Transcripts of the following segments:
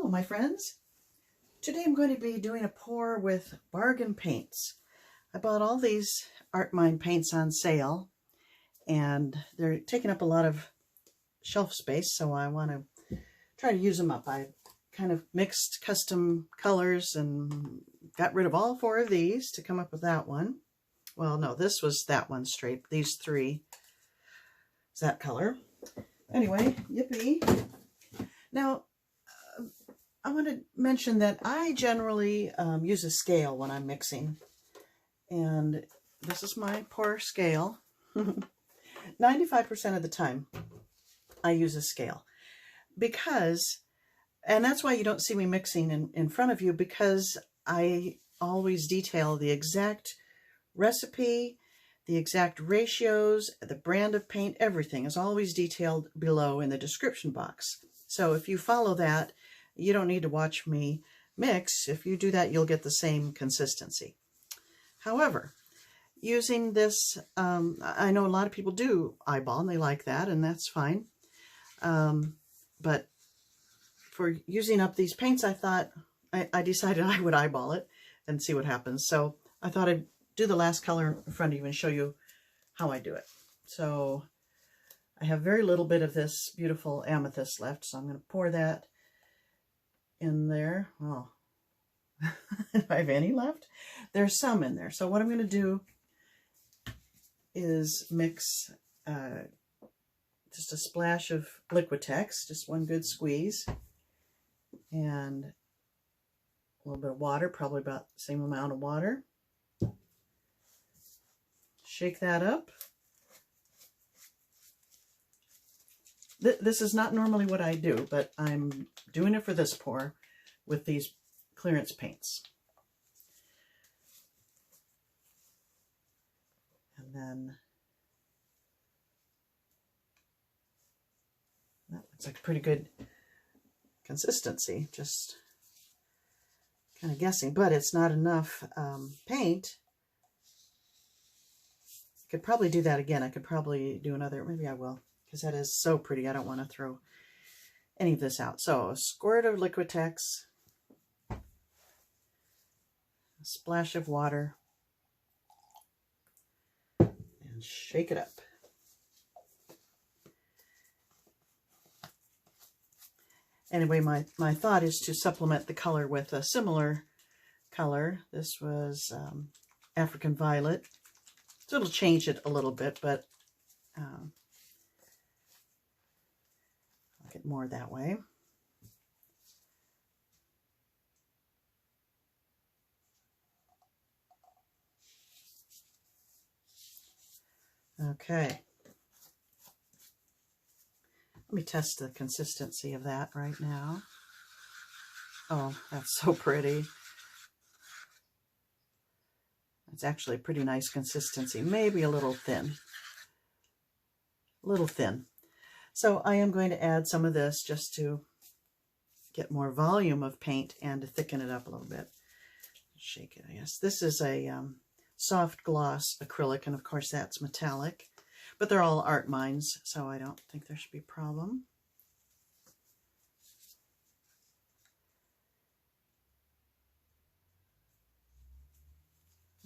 Hello, my friends. Today I'm going to be doing a pour with bargain paints. I bought all these Art Mine paints on sale, and they're taking up a lot of shelf space, so I want to try to use them up. I kind of mixed custom colors and got rid of all 4 of these to come up with that one. Well, no, this was that one straight. These 3 is that color. Anyway, yippee. Now, I want to mention that I generally use a scale when I'm mixing. And this is my pour scale. 95% of the time, I use a scale. Because, and that's why you don't see me mixing in front of you, because I always detail the exact recipe, the exact ratios, the brand of paint, everything is always detailed below in the description box. So if you follow that, you don't need to watch me mix. If you do that, you'll get the same consistency. However, using this, I know a lot of people do eyeball and they like that, and that's fine. But for using up these paints, I thought, I decided I would eyeball it and see what happens. So I thought I'd do the last color in front of you and show you how I do it. So I have very little bit of this beautiful amethyst left, so I'm going to pour that in there. Oh, if I have any left, there's some in there. So what I'm going to do is mix just a splash of Liquitex, just one good squeeze, and a little bit of water, probably about the same amount of water. Shake that up. This is not normally what I do, but I'm doing it for this pour with these clearance paints. And then that looks like pretty good consistency, just kind of guessing, but it's not enough paint. I could probably do that again. I could probably do another, maybe I will, because that is so pretty. I don't want to throw any of this out. So a squirt of Liquitex, a splash of water, and shake it up. Anyway, my thought is to supplement the color with a similar color. This was African Violet. So it'll change it a little bit, but I'll get more that way. Okay. Let me test the consistency of that right now. Oh, that's so pretty. It's actually a pretty nice consistency, maybe a little thin. A little thin. So I am going to add some of this just to get more volume of paint and to thicken it up a little bit. Shake it, I guess. This is a soft gloss acrylic, and of course that's metallic. But they're all Art Mines, so I don't think there should be a problem.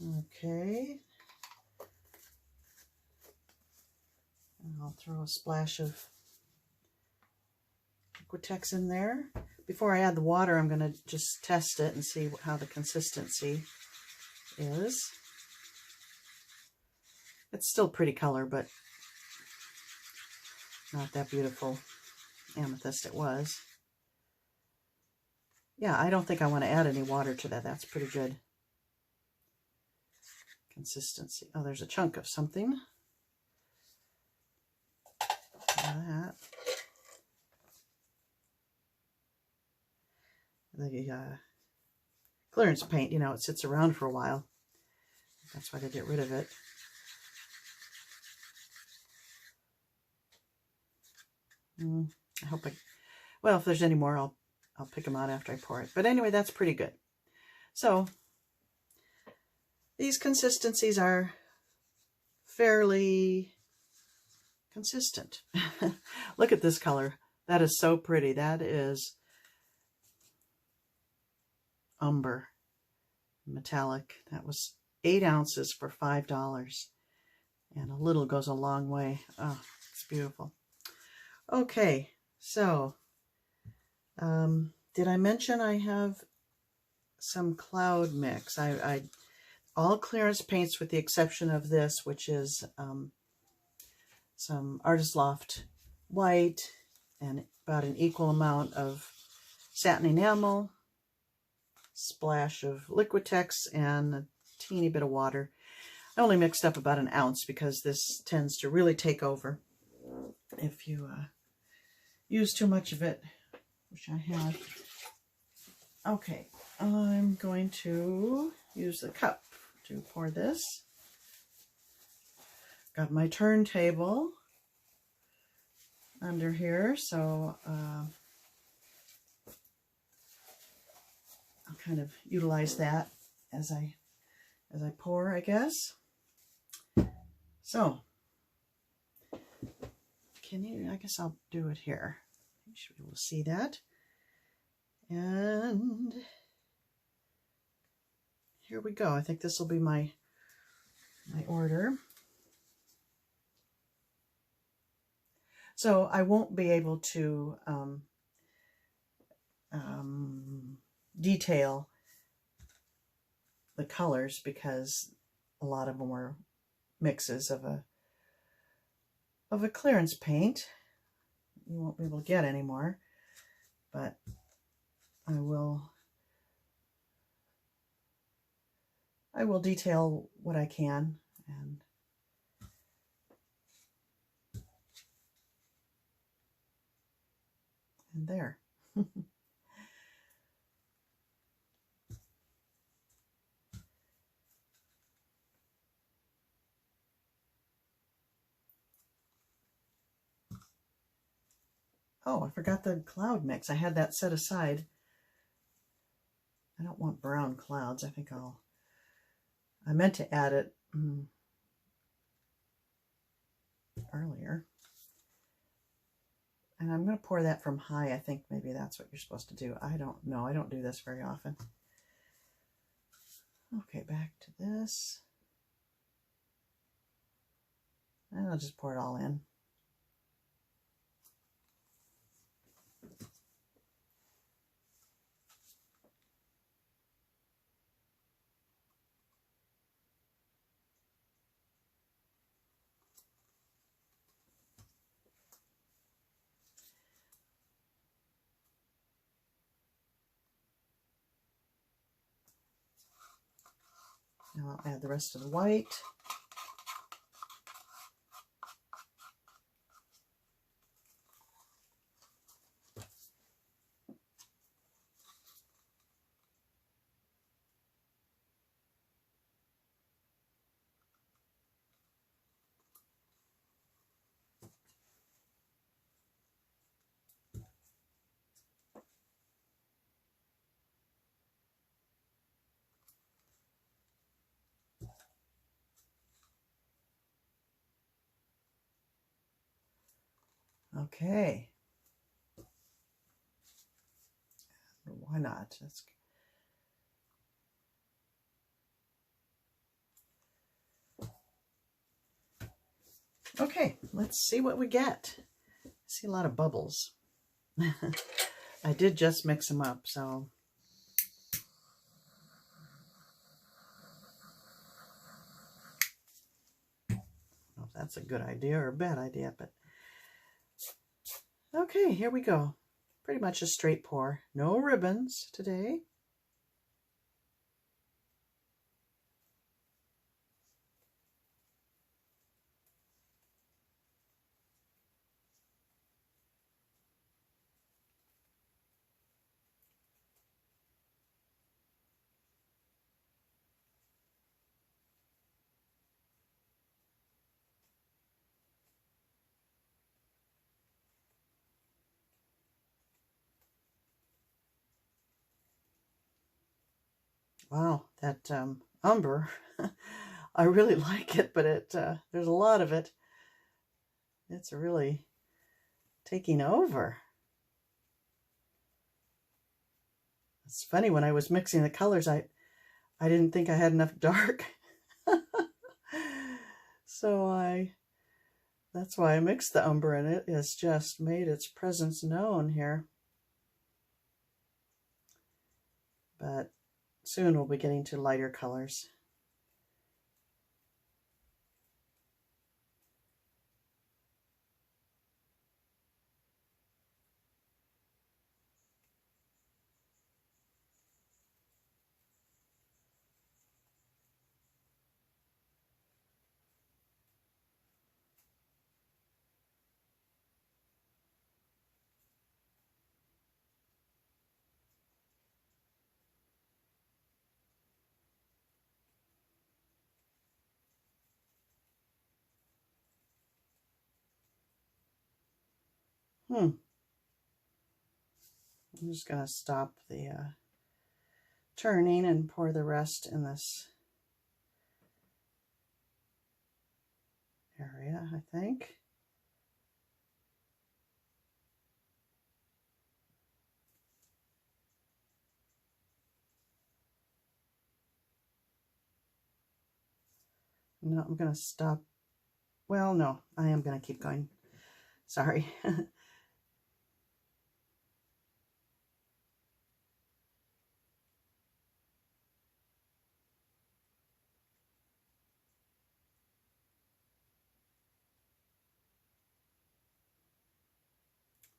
Okay. And I'll throw a splash of Liquitex in there. Before I add the water, I'm going to just test it and see how the consistency is. It's still pretty color, but not that beautiful amethyst it was. Yeah, I don't think I want to add any water to that. That's pretty good consistency. Oh, there's a chunk of something. That. The clearance paint, you know, it sits around for a while. That's why they get rid of it. I hope well, if there's any more, I'll pick them out after I pour it. But anyway, that's pretty good. So these consistencies are fairly consistent. Look at this color. That is so pretty. That is umber metallic. That was 8 ounces for $5. And a little goes a long way. Oh, it's beautiful. Okay, so did I mention I have some cloud mix? I all clearance paints with the exception of this, which is some Artist Loft white and about an equal amount of satin enamel, splash of Liquitex, and a teeny bit of water. I only mixed up about an ounce because this tends to really take over if you use too much of it, which I had. Okay, I'm going to use the cup to pour this. Got my turntable under here, so I'll kind of utilize that as I pour, I guess. So, can you, I guess I'll do it here. You should be able to see that. And here we go. I think this will be my order. So I won't be able to detail the colors because a lot of them were mixes of a clearance paint. You won't be able to get anymore, but I will detail what I can, and there. Oh, I forgot the cloud mix. I had that set aside. I don't want brown clouds. I think I meant to add it earlier. And I'm going to pour that from high. I think maybe that's what you're supposed to do. I don't know. I don't do this very often. Okay, back to this. And I'll just pour it all in. Now I'll add the rest of the white. Okay. Why not? That's okay. Let's see what we get. I see a lot of bubbles. I did just mix them up, so I don't know if that's a good idea or a bad idea, but okay, here we go. Pretty much a straight pour. No ribbons today. Wow, that umber, I really like it, but there's a lot of it. It's really taking over. It's funny, when I was mixing the colors, I didn't think I had enough dark. So that's why I mixed the umber, and it has just made its presence known here. But soon we'll be getting to lighter colors. I'm just going to stop the turning and pour the rest in this area, I think. No, I'm going to stop. Well, no, I am going to keep going. Sorry.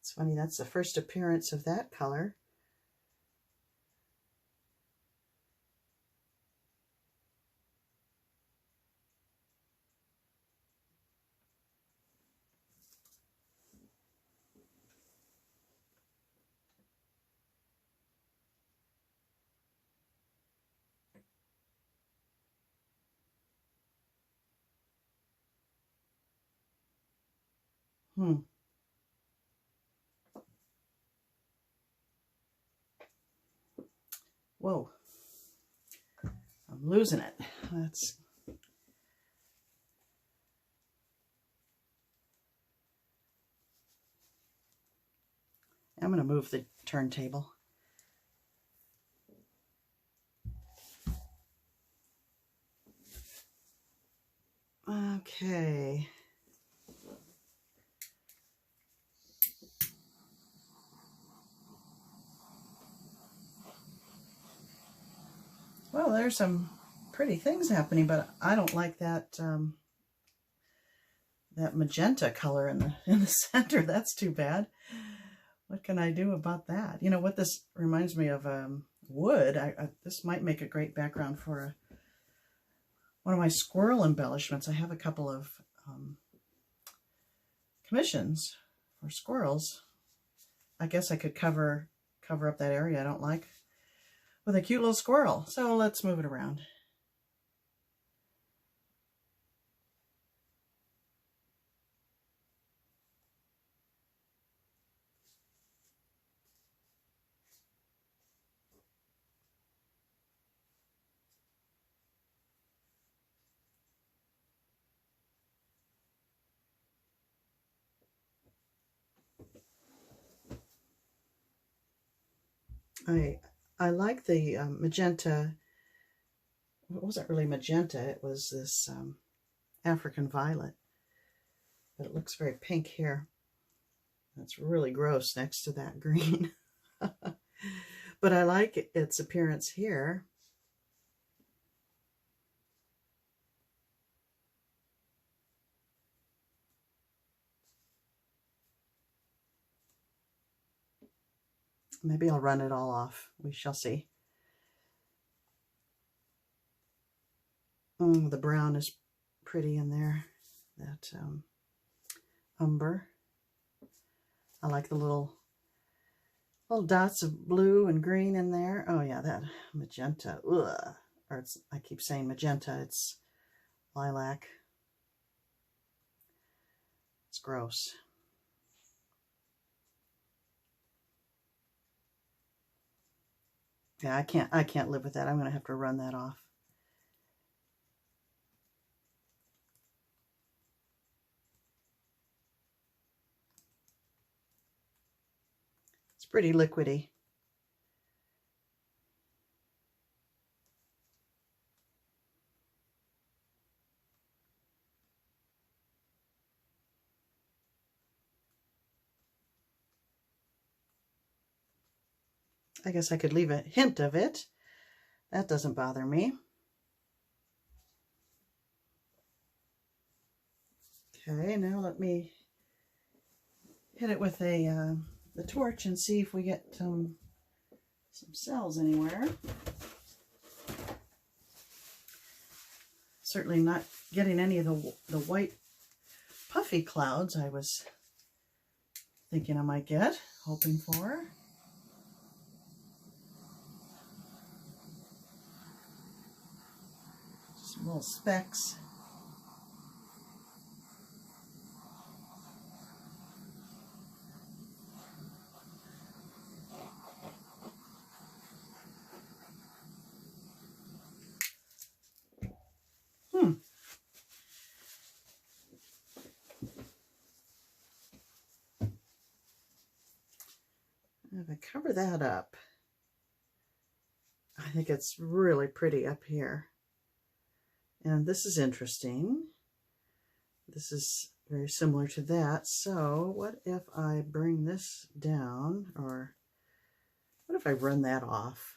It's funny, that's the first appearance of that color. Whoa. I'm losing it. I'm going to move the turntable. Okay. Well, there's some pretty things happening, but I don't like that that magenta color in the center. That's too bad. What can I do about that? You know what this reminds me of? Wood. This might make a great background for one of my squirrel embellishments. I have a couple of commissions for squirrels. I guess I could cover up that area I don't like with a cute little squirrel. So let's move it around. I like the magenta. It wasn't really magenta, it was this African violet, but it looks very pink here. That's really gross next to that green. But I like its appearance here. Maybe I'll run it all off. We shall see. The brown is pretty in there. That umber. I like the little dots of blue and green in there. Oh yeah, that magenta. Ugh. Or I keep saying magenta. It's lilac. It's gross. Yeah, I can't live with that. I'm going to have to run that off. It's pretty liquidy. I guess I could leave a hint of it. That doesn't bother me. Okay, now let me hit it with the torch and see if we get some cells anywhere. Certainly not getting any of the white puffy clouds I was thinking I might get, hoping for. Just little specks. If I cover that up, I think it's really pretty up here. And this is interesting. This is very similar to that. So what if I bring this down, or what if I run that off?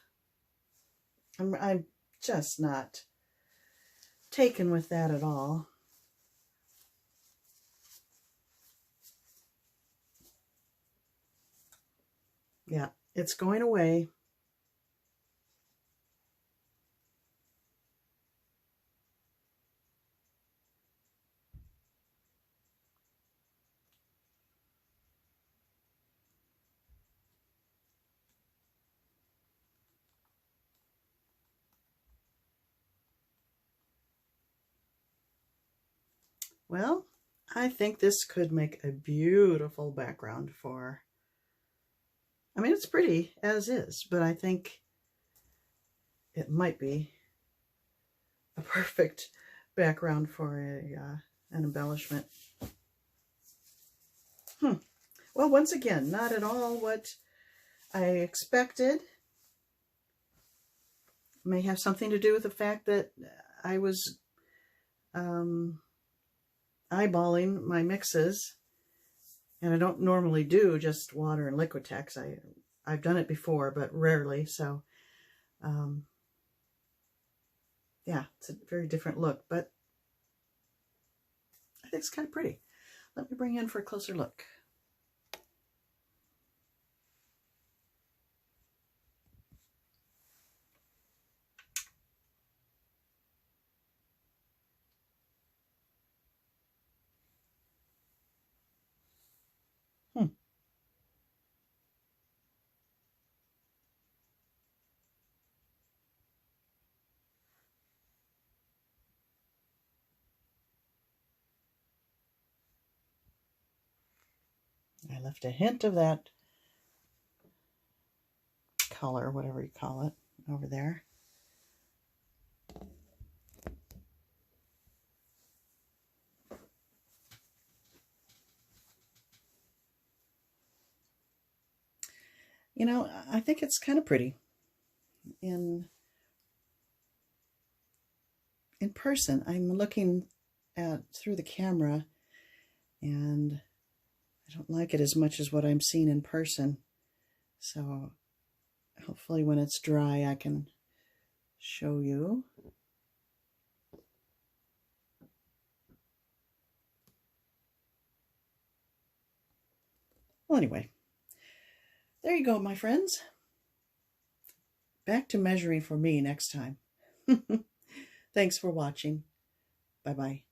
I'm just not taken with that at all. Yeah, it's going away. Well, I think this could make a beautiful background for, I mean, it's pretty as is, but I think it might be a perfect background for an embellishment. Well, once again, not at all what I expected. May have something to do with the fact that I was eyeballing my mixes, and I don't normally do just water and Liquitex. I've done it before, but rarely. So, yeah, it's a very different look, but I think it's kind of pretty. Let me bring you in for a closer look. I left a hint of that color, whatever you call it, over there. You know, I think it's kind of pretty in person. I'm looking at through the camera, and I don't like it as much as what I'm seeing in person. So hopefully when it's dry, I can show you. Well, anyway, there you go, my friends. Back to measuring for me next time. Thanks for watching. Bye-bye.